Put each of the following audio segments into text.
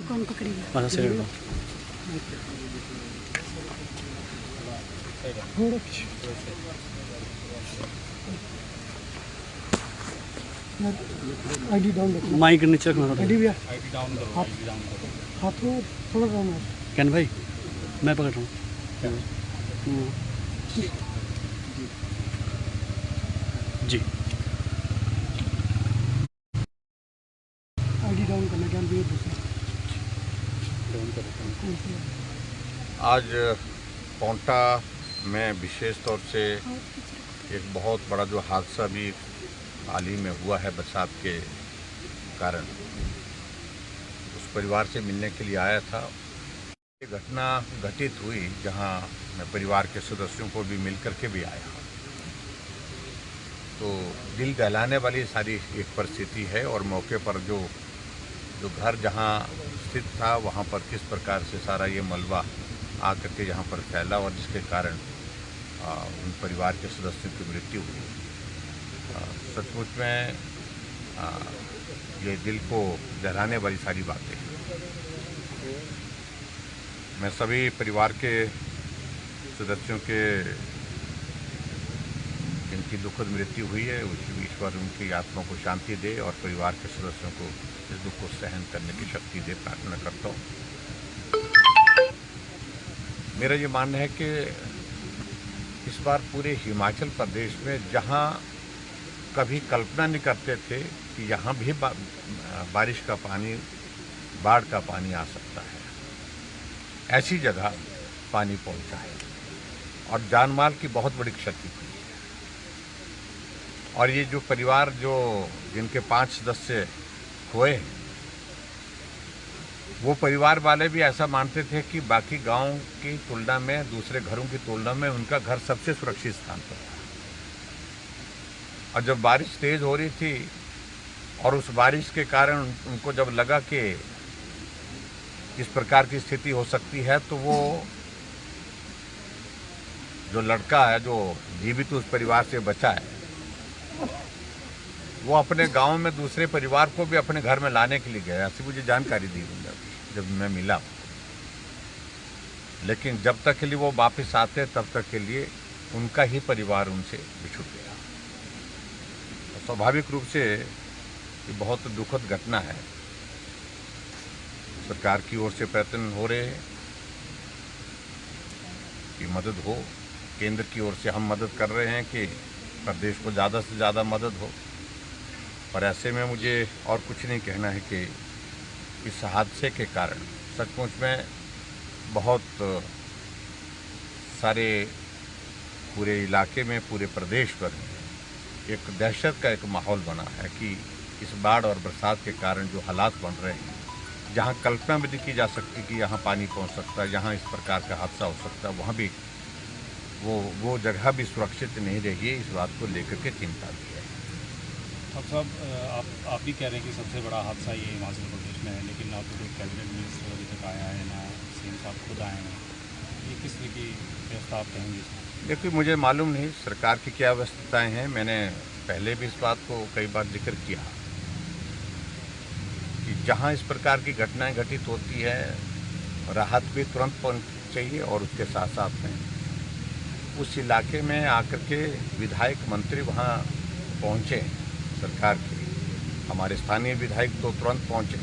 कौन पकड़ेगा? ID down रखो, माइक नीचे रखना थोड़ा। आईडी भैया आईडी डाउन करो, आईडी डाउन करो। हाथों थोड़ा डाउन है। कैन भाई मैं पकड़ रहा हूँ। जी आईडी डाउन करना, कैन भैया दूसरा। आज पोंटा में विशेष तौर से एक बहुत बड़ा जो हादसा भी हाल ही में हुआ है बरसात के कारण, उस परिवार से मिलने के लिए आया था। ये घटना घटित हुई जहां मैं परिवार के सदस्यों को भी मिल करके भी आया, तो दिल दहलाने वाली सारी एक परिस्थिति है। और मौके पर जो घर जहां स्थित था वहां पर किस प्रकार से सारा ये मलबा आकर के यहाँ पर फैला और जिसके कारण उन परिवार के सदस्यों की मृत्यु हुई। सचमुच में ये दिल को दहलाने वाली सारी बातें हैं। मैं सभी परिवार के सदस्यों के जिनकी दुखद मृत्यु हुई है, ईश्वर उनकी आत्मा को शांति दे और परिवार के सदस्यों को इस दुख को सहन करने की शक्ति दे, प्रार्थना करता हूँ। मेरा ये मानना है कि इस बार पूरे हिमाचल प्रदेश में जहाँ कभी कल्पना नहीं करते थे कि यहाँ भी बारिश का पानी, बाढ़ का पानी आ सकता है, ऐसी जगह पानी पहुँचा है और जान माल की बहुत बड़ी क्षति हुई है। और ये जो परिवार जिनके 5 सदस्य खोए, वो परिवार वाले भी ऐसा मानते थे कि बाकी गांव की तुलना में, दूसरे घरों की तुलना में उनका घर सबसे सुरक्षित स्थान पर था। और जब बारिश तेज हो रही थी और उस बारिश के कारण उनको जब लगा कि इस प्रकार की स्थिति हो सकती है, तो वो जो लड़का है जो जीवित उस परिवार से बचा है, वो अपने गांव में दूसरे परिवार को भी अपने घर में लाने के लिए गया, ऐसी मुझे जानकारी दी जब मैं मिला। लेकिन जब तक के लिए वो वापस आते तब तक के लिए उनका ही परिवार उनसे बिछुड़ गया। तो स्वाभाविक रूप से ये बहुत दुखद घटना है। सरकार की ओर से प्रयत्न हो रहे हैं कि मदद हो, केंद्र की ओर से हम मदद कर रहे हैं कि प्रदेश को ज़्यादा से ज़्यादा मदद हो। पर ऐसे में मुझे और कुछ नहीं कहना है कि इस हादसे के कारण सचमुच में बहुत सारे पूरे इलाके में, पूरे प्रदेश पर एक दहशत का एक माहौल बना है कि इस बाढ़ और बरसात के कारण जो हालात बन रहे हैं, जहां कल्पना भी नहीं की जा सकती कि यहां पानी पहुंच सकता है, जहां इस प्रकार का हादसा हो सकता है, वहां भी वो जगह भी सुरक्षित नहीं रही है। इस बात को लेकर के चिंता भी है। अब साहब आप भी कह रहे हैं कि सबसे बड़ा हादसा ये हिमाचल प्रदेश में है, लेकिन ना तो कोई कैबिनेट मिनिस्टर अभी तक आया है, ना सीएम साहब खुद आए हैं। ये किस तरह की व्यवस्था आप कहेंगे? देखिए, मुझे मालूम नहीं सरकार की क्या व्यवस्थाएं हैं। मैंने पहले भी इस बात को कई बार जिक्र किया कि जहां इस प्रकार की घटनाएं घटित होती है, राहत भी तुरंत पहुंचनी चाहिए और उसके साथ साथ में उस इलाके में आकर के विधायक मंत्री वहां पहुंचे, सरकार के हमारे स्थानीय विधायक तो तुरंत पहुंचे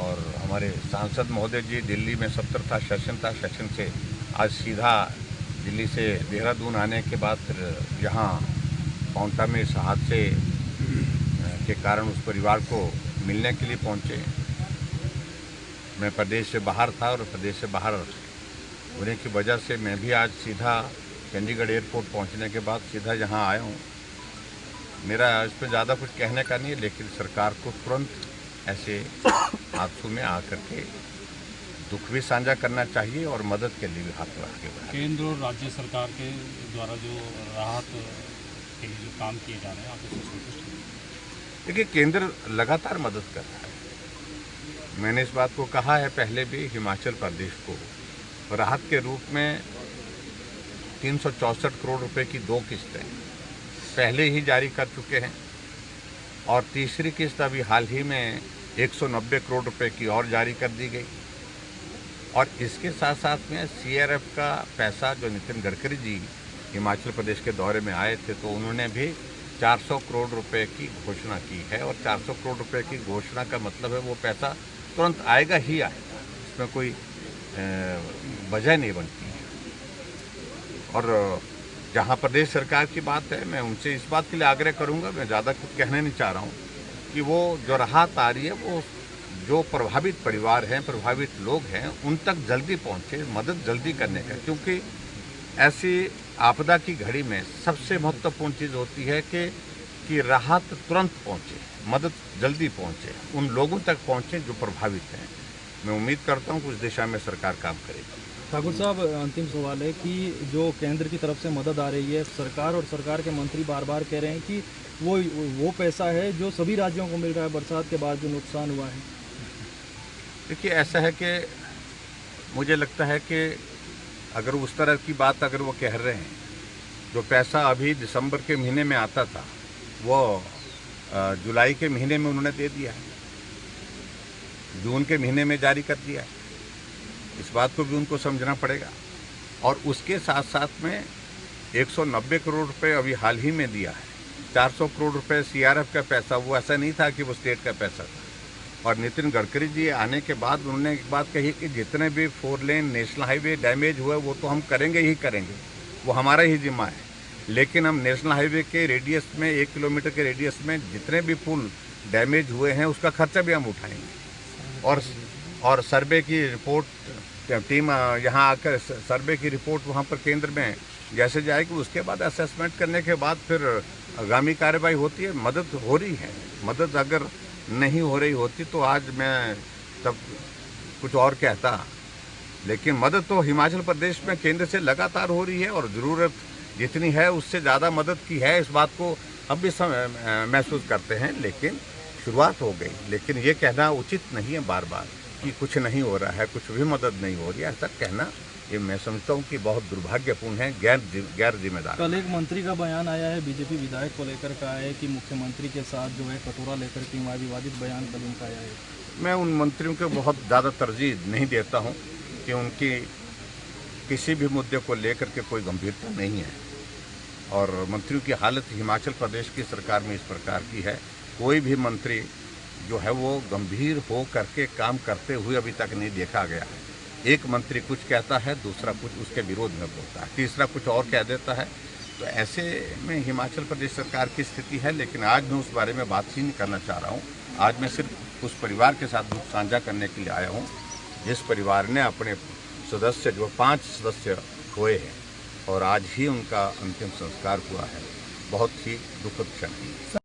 और हमारे सांसद महोदय जी दिल्ली में 17 सेशन से आज सीधा दिल्ली से देहरादून आने के बाद फिर यहाँ पोंटा में इस हादसे के कारण उस परिवार को मिलने के लिए पहुँचे। मैं प्रदेश से बाहर था और प्रदेश से बाहर होने की वजह से मैं भी आज सीधा चंडीगढ़ एयरपोर्ट पहुँचने के बाद सीधा यहाँ आया हूँ। मेरा इस पर ज़्यादा कुछ कहने का नहीं है, लेकिन सरकार को तुरंत ऐसे हादसों में आकर के दुख भी साझा करना चाहिए और मदद के लिए भी हाथ आगे बढ़ाना। केंद्र और राज्य सरकार के द्वारा जो राहत के लिए जो काम किए जा रहे हैं, आप उससे संतुष्ट हैं? देखिए, केंद्र लगातार मदद कर रहा है। मैंने इस बात को कहा है पहले भी, हिमाचल प्रदेश को राहत के रूप में 364 करोड़ रुपए की 2 किस्तें पहले ही जारी कर चुके हैं और तीसरी किस्त अभी हाल ही में 190 करोड़ रुपए की और जारी कर दी गई। और इसके साथ साथ में CRF का पैसा जो नितिन गडकरी जी हिमाचल प्रदेश के दौरे में आए थे तो उन्होंने भी 400 करोड़ रुपए की घोषणा की है। और 400 करोड़ रुपए की घोषणा का मतलब है वो पैसा तुरंत आएगा ही आएगा, इसमें कोई वजह नहीं बनती है। और जहाँ प्रदेश सरकार की बात है, मैं उनसे इस बात के लिए आग्रह करूँगा, मैं ज़्यादा कुछ कहने नहीं चाह रहा हूँ, कि वो जो राहत आ रही है वो जो प्रभावित परिवार हैं, प्रभावित लोग हैं, उन तक जल्दी पहुँचे, मदद जल्दी करने का। क्योंकि ऐसी आपदा की घड़ी में सबसे महत्वपूर्ण चीज़ होती है कि राहत तुरंत पहुँचे, मदद जल्दी पहुँचे, उन लोगों तक पहुँचे जो प्रभावित हैं। मैं उम्मीद करता हूँ कि उस दिशा में सरकार काम करेगी। ठाकुर साहब, अंतिम सवाल है कि जो केंद्र की तरफ से मदद आ रही है, सरकार और सरकार के मंत्री बार बार कह रहे हैं कि वो पैसा है जो सभी राज्यों को मिल रहा है बरसात के बाद जो नुकसान हुआ है। देखिए, ऐसा है कि मुझे लगता है कि अगर उस तरह की बात अगर वो कह रहे हैं, जो पैसा अभी दिसंबर के महीने में आता था वो जुलाई के महीने में उन्होंने दे दिया है, जून के महीने में जारी कर दिया है। इस बात को भी उनको समझना पड़ेगा। और उसके साथ साथ में 190 करोड़ रुपए अभी हाल ही में दिया है। 400 करोड़ रुपए CRF का पैसा, वो ऐसा नहीं था कि वो स्टेट का पैसा था। और नितिन गडकरी जी आने के बाद उन्होंने एक बात कही कि जितने भी 4 लेन नेशनल हाईवे डैमेज हुए वो तो हम करेंगे ही करेंगे, वो हमारा ही जिम्मा है। लेकिन हम नेशनल हाईवे के रेडियस में 1 किलोमीटर के रेडियस में जितने भी पुल डैमेज हुए हैं उसका खर्चा भी हम उठाएंगे। और सर्वे की रिपोर्ट, टीम यहाँ आकर सर्वे की रिपोर्ट वहाँ पर केंद्र में जैसे जाएगी, उसके बाद असेसमेंट करने के बाद फिर आगामी कार्रवाई होती है। मदद हो रही है, मदद अगर नहीं हो रही होती तो आज मैं तब कुछ और कहता, लेकिन मदद तो हिमाचल प्रदेश में केंद्र से लगातार हो रही है और ज़रूरत जितनी है उससे ज़्यादा मदद की है। इस बात को हम भी महसूस करते हैं, लेकिन शुरुआत हो गई। लेकिन ये कहना उचित नहीं है बार बार कि कुछ नहीं हो रहा है, कुछ भी मदद नहीं हो रही है, ऐसा कहना ये मैं समझता हूँ कि बहुत दुर्भाग्यपूर्ण है, गैर जिम्मेदार। कल एक मंत्री का बयान आया है, बीजेपी विधायक को लेकर का है कि मुख्यमंत्री के साथ जो है कटोरा लेकर के विवादित बयान कल उनका आया है। मैं उन मंत्रियों को बहुत ज़्यादा तरजीह नहीं देता हूँ कि उनकी किसी भी मुद्दे को लेकर के कोई गंभीरता नहीं है। और मंत्रियों की हालत हिमाचल प्रदेश की सरकार में इस प्रकार की है, कोई भी मंत्री जो है वो गंभीर हो करके काम करते हुए अभी तक नहीं देखा गया है। एक मंत्री कुछ कहता है, दूसरा कुछ उसके विरोध में बोलता है, तीसरा कुछ और कह देता है। तो ऐसे में हिमाचल प्रदेश सरकार की स्थिति है। लेकिन आज मैं उस बारे में बात ही नहीं करना चाह रहा हूँ। आज मैं सिर्फ उस परिवार के साथ दुख साझा करने के लिए आया हूँ जिस परिवार ने अपने सदस्य, जो 5 सदस्य खोए हैं, और आज ही उनका अंतिम संस्कार हुआ है। बहुत ही दुखद क्षण है।